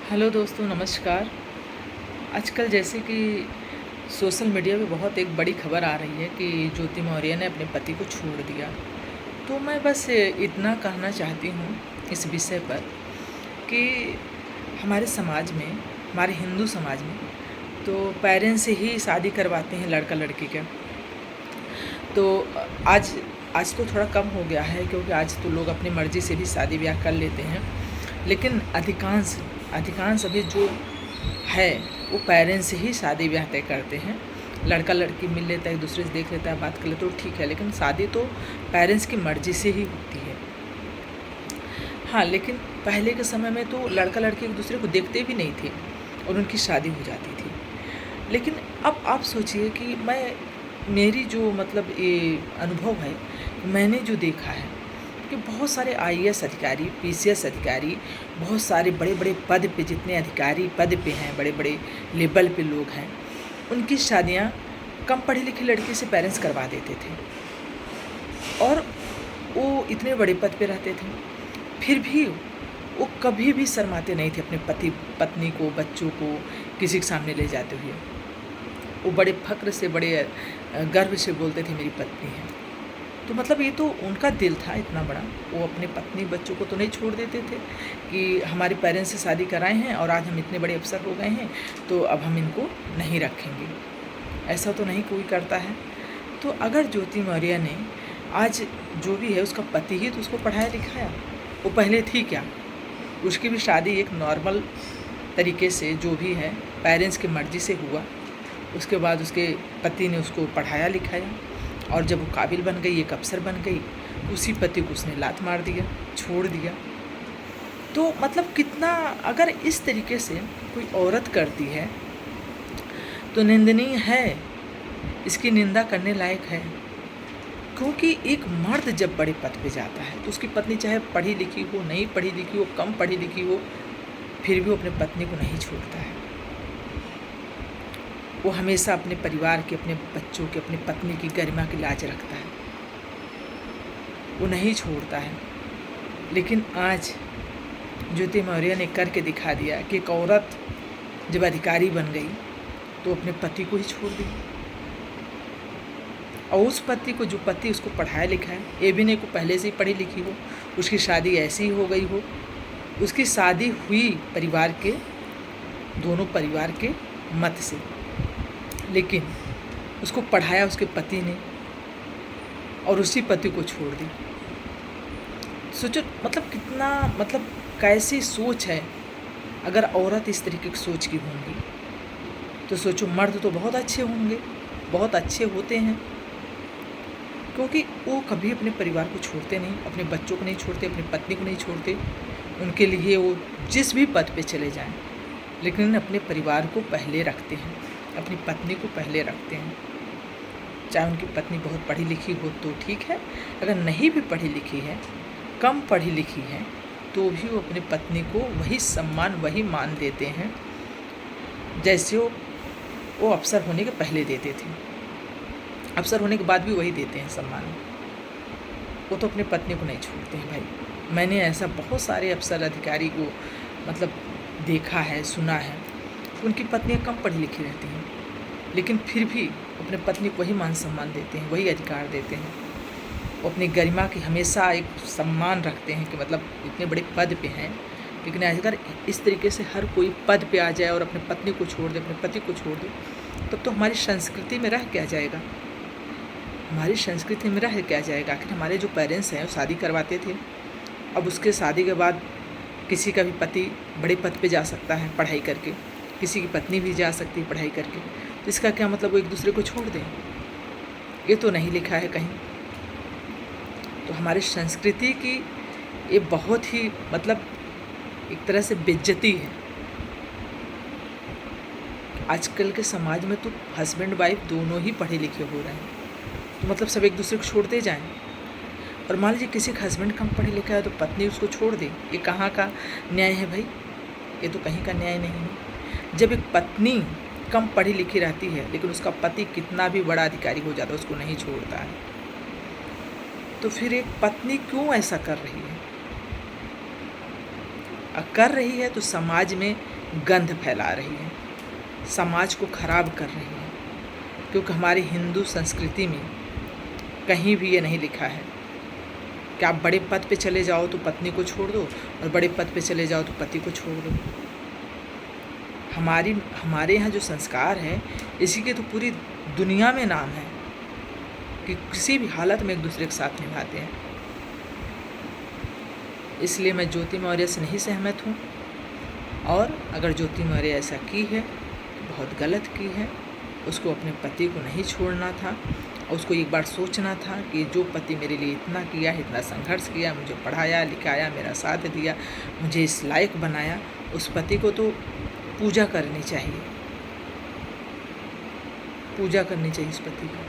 Hello दोस्तों, नमस्कार। आजकल जैसे कि सोशल मीडिया पे बहुत एक बड़ी खबर आ रही है कि ज्योति मौर्य ने अपने पति को छोड़ दिया। तो मैं बस इतना कहना चाहती हूँ इस विषय पर कि हमारे समाज में, हमारे हिंदू समाज में तो पेरेंट्स से ही शादी करवाते हैं लड़का लड़की के। तो आज आज तो थोड़ा कम हो गया है, क्योंकि आज तो लोग अपनी मर्ज़ी से भी शादी ब्याह कर लेते हैं। लेकिन अधिकांश अधिकांश अभी जो है वो पेरेंट्स से ही शादी ब्याह तय करते हैं। लड़का लड़की मिल लेता है, एक दूसरे से देख लेता है, बात कर लेता है तो ठीक है, लेकिन शादी तो पेरेंट्स की मर्ज़ी से ही होती है। हाँ, लेकिन पहले के समय में तो लड़का लड़की एक दूसरे को देखते भी नहीं थे और उनकी शादी हो जाती थी। लेकिन अब आप सोचिए कि मेरी जो मतलब ये अनुभव है, मैंने जो देखा है कि बहुत सारे आईएएस अधिकारी, पीसीएस अधिकारी, बहुत सारे बड़े बड़े पद पे, जितने अधिकारी पद पे हैं, बड़े बड़े लेवल पे लोग हैं, उनकी शादियां कम पढ़ी लिखी लड़की से पेरेंट्स करवा देते थे और वो इतने बड़े पद पे रहते थे, फिर भी वो कभी भी शर्माते नहीं थे अपने पति पत्नी को, बच्चों को किसी के सामने ले जाते हुए। वो बड़े फ़ख्र से, बड़े गर्व से बोलते थे मेरी पत्नी है। तो मतलब ये तो उनका दिल था इतना बड़ा, वो अपने पत्नी बच्चों को तो नहीं छोड़ देते थे कि हमारे पेरेंट्स से शादी कराए हैं और आज हम इतने बड़े अफसर हो गए हैं तो अब हम इनको नहीं रखेंगे। ऐसा तो नहीं कोई करता है। तो अगर ज्योति मौर्य ने आज जो भी है, उसका पति ही तो उसको पढ़ाया लिखाया। वो पहले थी क्या? उसकी भी शादी एक नॉर्मल तरीके से जो भी है पेरेंट्स की मर्ज़ी से हुआ। उसके बाद उसके पति ने उसको पढ़ाया लिखाया और जब वो काबिल बन गई, एक अफसर बन गई, उसी पति को उसने लात मार दिया, छोड़ दिया। तो मतलब कितना, अगर इस तरीके से कोई औरत करती है तो निंदनीय है, इसकी निंदा करने लायक है। क्योंकि एक मर्द जब बड़े पद पे जाता है तो उसकी पत्नी चाहे पढ़ी लिखी हो, नहीं पढ़ी लिखी हो, कम पढ़ी लिखी हो, फिर भी वो अपने पत्नी को नहीं छोड़ता है। वो हमेशा अपने परिवार के, अपने बच्चों के, अपनी पत्नी की गरिमा की लाज रखता है, वो नहीं छोड़ता है। लेकिन आज ज्योति मौर्य ने करके दिखा दिया कि एक औरत जब अधिकारी बन गई तो अपने पति को ही छोड़ दी। और उस पति को, जो पति उसको पढ़ाया लिखाया, ये भी नहीं को पहले से ही पढ़ी लिखी हो, उसकी शादी ऐसी ही हो गई हो, उसकी शादी हुई परिवार के, दोनों परिवार के मत से, लेकिन उसको पढ़ाया उसके पति ने और उसी पति को छोड़ दी। सोचो मतलब कितना, मतलब कैसी सोच है। अगर औरत इस तरीके की सोच की होंगी तो सोचो मर्द तो बहुत अच्छे होंगे, बहुत अच्छे होते हैं, क्योंकि वो कभी अपने परिवार को छोड़ते नहीं, अपने बच्चों को नहीं छोड़ते, अपनी पत्नी को नहीं छोड़ते। उनके लिए वो जिस भी पद पे चले जाएं, लेकिन अपने परिवार को पहले रखते हैं, अपनी पत्नी को पहले रखते हैं। चाहे उनकी पत्नी बहुत पढ़ी लिखी हो तो ठीक है, अगर नहीं भी पढ़ी लिखी है, कम पढ़ी लिखी है, तो भी वो अपनी पत्नी को वही सम्मान, वही मान देते हैं जैसे वो अफसर होने के पहले देते थे। अफसर होने के बाद भी वही देते हैं सम्मान। वो तो अपनी पत्नी को नहीं छोड़ते हैं भाई। मैंने ऐसा बहुत सारे अफसर अधिकारी को मतलब देखा है, सुना है, उनकी पत्नियाँ कम पढ़ी लिखी रहती हैं, लेकिन फिर भी अपने पत्नी को वही मान सम्मान देते हैं, वही अधिकार देते हैं। वो अपनी गरिमा की हमेशा एक सम्मान रखते हैं कि मतलब इतने बड़े पद पे हैं। लेकिन अगर इस तरीके से हर कोई पद पे आ जाए और अपने पत्नी को छोड़ दे, अपने पति को छोड़ दे, तब तो हमारी संस्कृति में रह क्या जाएगा? हमारी संस्कृति में रह क्या जाएगा? आखिर हमारे जो पेरेंट्स हैं वो शादी करवाते थे, अब उसके शादी के बाद किसी का भी पति बड़े पद पे जा सकता है पढ़ाई करके, किसी की पत्नी भी जा सकती है पढ़ाई करके। तो इसका क्या मतलब वो एक दूसरे को छोड़ दें? ये तो नहीं लिखा है कहीं। तो हमारी संस्कृति की ये बहुत ही मतलब एक तरह से बेइज्जती है। आजकल के समाज में तो हस्बैंड वाइफ दोनों ही पढ़े लिखे हो रहे हैं, तो मतलब सब एक दूसरे को छोड़ते जाएं। और मान लीजिए किसी का हस्बैंड कम पढ़े लिखा है तो पत्नी उसको छोड़ दे, ये कहाँ का न्याय है भाई? ये तो कहीं का न्याय नहीं है। जब एक पत्नी कम पढ़ी लिखी रहती है लेकिन उसका पति कितना भी बड़ा अधिकारी हो जाता है, उसको नहीं छोड़ता है, तो फिर एक पत्नी क्यों ऐसा कर रही है? कर रही है तो समाज में गंध फैला रही है, समाज को खराब कर रही है। क्योंकि हमारी हिंदू संस्कृति में कहीं भी ये नहीं लिखा है कि आप बड़े पद पे चले जाओ तो पत्नी को छोड़ दो और बड़े पद पे चले जाओ तो पति को छोड़ दो। हमारे यहाँ जो संस्कार है, इसी के तो पूरी दुनिया में नाम है कि किसी भी हालत में एक दूसरे के साथ निभाते हैं। इसलिए मैं ज्योति मौर्य से नहीं सहमत हूँ, और अगर ज्योति मौर्य ऐसा की है तो बहुत गलत की है। उसको अपने पति को नहीं छोड़ना था, और उसको एक बार सोचना था कि जो पति मेरे लिए इतना किया, इतना संघर्ष किया, मुझे पढ़ाया लिखाया, मेरा साथ दिया, मुझे इस लायक बनाया, उस पति को तो पूजा करनी चाहिए, पूजा करनी चाहिए उस पति को।